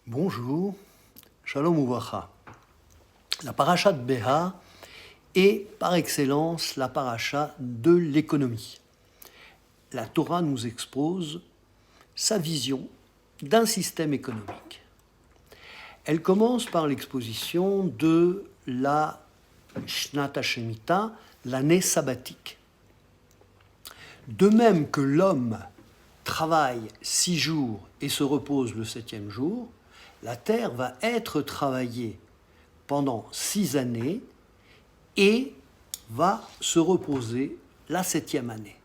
Bonjour, Shalom Uvracha. La paracha de Béha est par excellence la paracha de l'économie. La Torah nous expose sa vision d'un système économique. Elle commence par l'exposition de la Shnat HaShemitah, l'année sabbatique. De même que l'homme travaille 6 jours et se repose le 7e jour, la terre va être travaillée pendant 6 années et va se reposer la 7e année.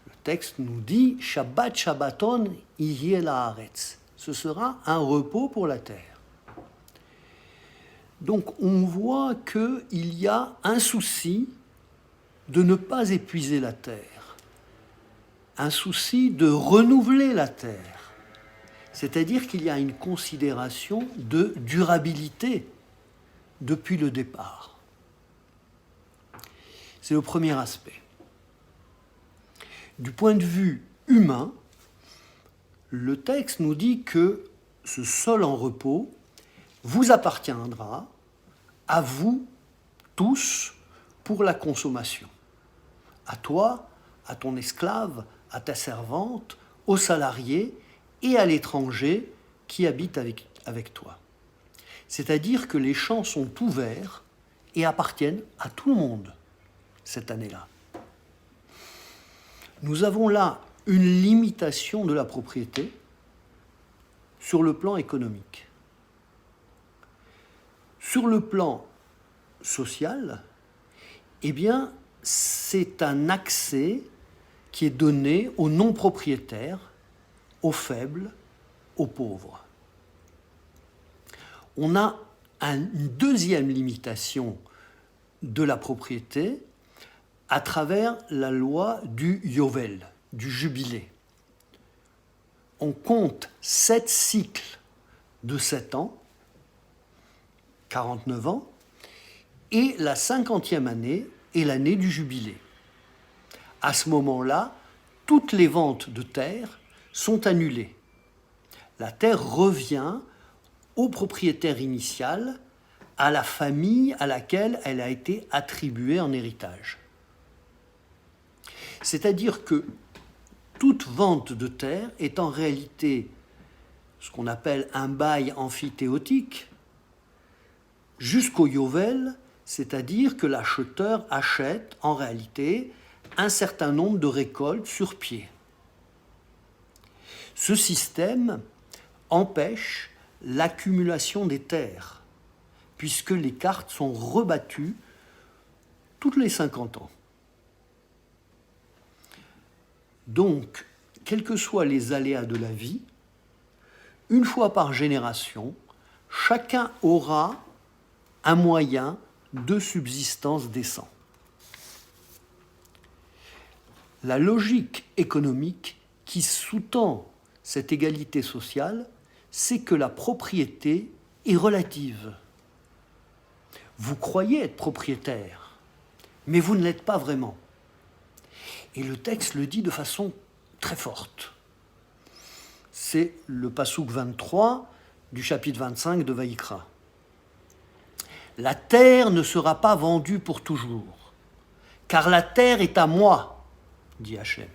Le texte nous dit « Shabbat Shabbaton yeh la'aretz ». Ce sera un repos pour la terre. Donc on voit qu'il y a un souci de ne pas épuiser la terre, un souci de renouveler la terre, c'est-à-dire qu'il y a une considération de durabilité depuis le départ. C'est le premier aspect. Du point de vue humain, le texte nous dit que ce sol en repos vous appartiendra à vous tous pour la consommation. À toi, à ton esclave, à ta servante, aux salariés et à l'étranger qui habite avec toi. C'est-à-dire que les champs sont ouverts et appartiennent à tout le monde cette année-là. Nous avons là une limitation de la propriété sur le plan économique. Sur le plan social, eh bien, c'est un accès qui est donné aux non-propriétaires, aux faibles, aux pauvres. On a une deuxième limitation de la propriété à travers la loi du Yovel, du jubilé. On compte 7 cycles de 7 ans, 49 ans, et la 50e année est l'année du jubilé. À ce moment-là, toutes les ventes de terre sont annulées. La terre revient au propriétaire initial, à la famille à laquelle elle a été attribuée en héritage. C'est-à-dire que toute vente de terre est en réalité ce qu'on appelle un bail amphithéotique jusqu'au Yovel, c'est-à-dire que l'acheteur achète en réalité un certain nombre de récoltes sur pied. Ce système empêche l'accumulation des terres, puisque les cartes sont rebattues toutes les 50 ans. Donc, quels que soient les aléas de la vie, une fois par génération, chacun aura un moyen de subsistance décent. La logique économique qui sous-tend cette égalité sociale, c'est que la propriété est relative. Vous croyez être propriétaire, mais vous ne l'êtes pas vraiment. Et le texte le dit de façon très forte. C'est le passouk 23 du chapitre 25 de Vaïkra. La terre ne sera pas vendue pour toujours, car la terre est à moi, dit Hachem,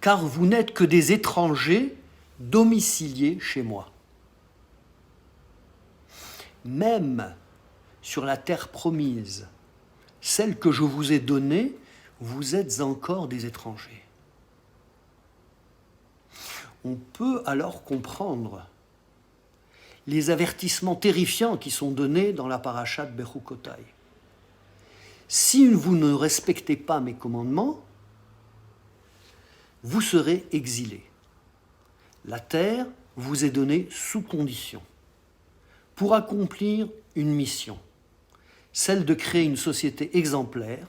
car vous n'êtes que des étrangers domiciliés chez moi. Même sur la terre promise, celle que je vous ai donnée, vous êtes encore des étrangers. On peut alors comprendre les avertissements terrifiants qui sont donnés dans la paracha de Bechukotai. Si vous ne respectez pas mes commandements, vous serez exilés. La terre vous est donnée sous condition pour accomplir une mission, celle de créer une société exemplaire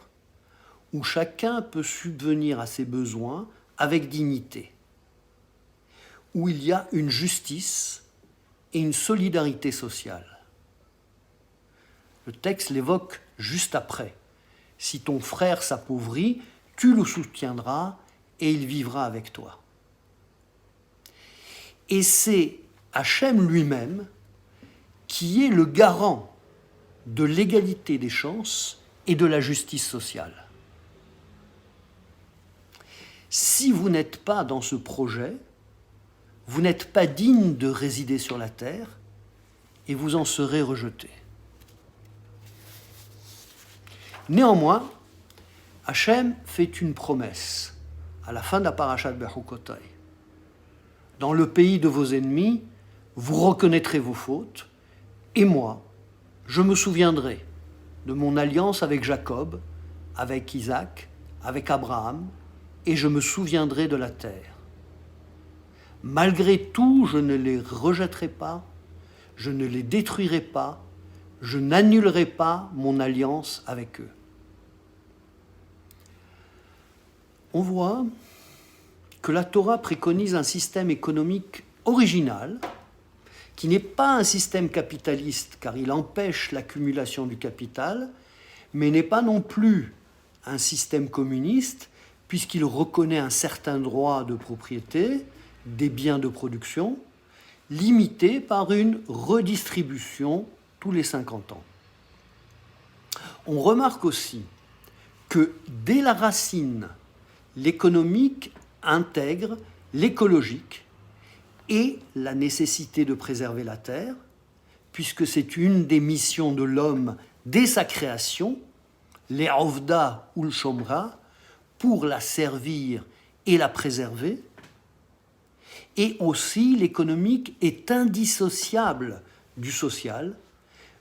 où chacun peut subvenir à ses besoins avec dignité, où il y a une justice et une solidarité sociale. Le texte l'évoque juste après. Si ton frère s'appauvrit, tu le soutiendras et il vivra avec toi. Et c'est Hachem lui-même, qui est le garant de l'égalité des chances et de la justice sociale. Si vous n'êtes pas dans ce projet, vous n'êtes pas digne de résider sur la terre et vous en serez rejeté. Néanmoins, Hachem fait une promesse à la fin de la parashat Bechukotai. Dans le pays de vos ennemis, vous reconnaîtrez vos fautes, et moi, je me souviendrai de mon alliance avec Jacob, avec Isaac, avec Abraham, et je me souviendrai de la terre. Malgré tout, je ne les rejetterai pas, je ne les détruirai pas, je n'annulerai pas mon alliance avec eux. On voit que la Torah préconise un système économique original, qui n'est pas un système capitaliste, car il empêche l'accumulation du capital, mais n'est pas non plus un système communiste, puisqu'il reconnaît un certain droit de propriété des biens de production, limité par une redistribution tous les 50 ans. On remarque aussi que dès la racine, l'économique intègre l'écologique et la nécessité de préserver la terre, puisque c'est une des missions de l'homme dès sa création, les Ovda ou le Shomra, pour la servir et la préserver. Et aussi, l'économique est indissociable du social,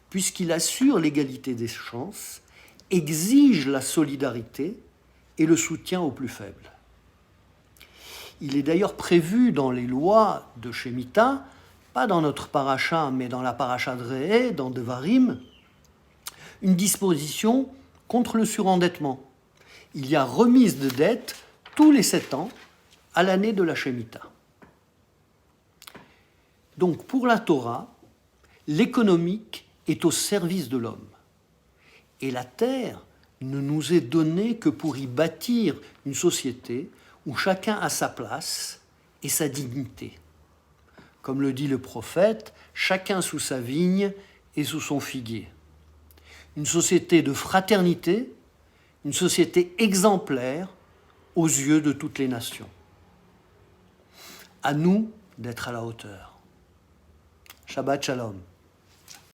puisqu'il assure l'égalité des chances, exige la solidarité et le soutien aux plus faibles. Il est d'ailleurs prévu dans les lois de Shemitah, pas dans notre paracha, mais dans la paracha de Re'eh, dans Devarim, une disposition contre le surendettement. Il y a remise de dette tous les 7 ans à l'année de la Shemitah. Donc pour la Torah, l'économique est au service de l'homme. Et la terre ne nous est donnée que pour y bâtir une société où chacun a sa place et sa dignité. Comme le dit le prophète, chacun sous sa vigne et sous son figuier. Une société de fraternité, une société exemplaire aux yeux de toutes les nations. À nous d'être à la hauteur. Shabbat Shalom.